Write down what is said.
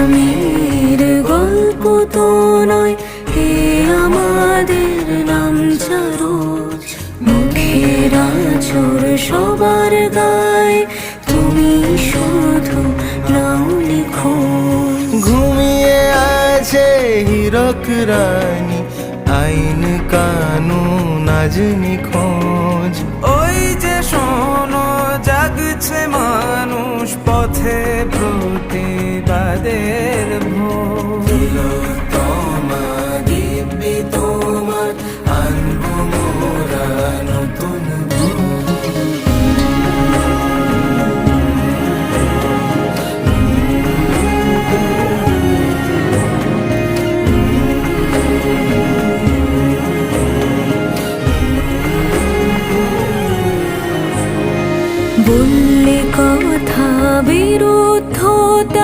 আগামীর গল্প তো নয় হে আমাদের নাম রোজ মুখের আঁচড় সবার গায়ে তুমি শুধু নাম লিখো। ঘুমিয়ে আছে হীরক রানী, আইন কানুন আজ নিখোঁজ। ওই যে শোনো জাগছে মানুষ পথে প্রতিবাদের ভোর। তোমা দিব্যি তোমার আনবো মোরা নতুন বললে কথা বিরুদ্ধতায়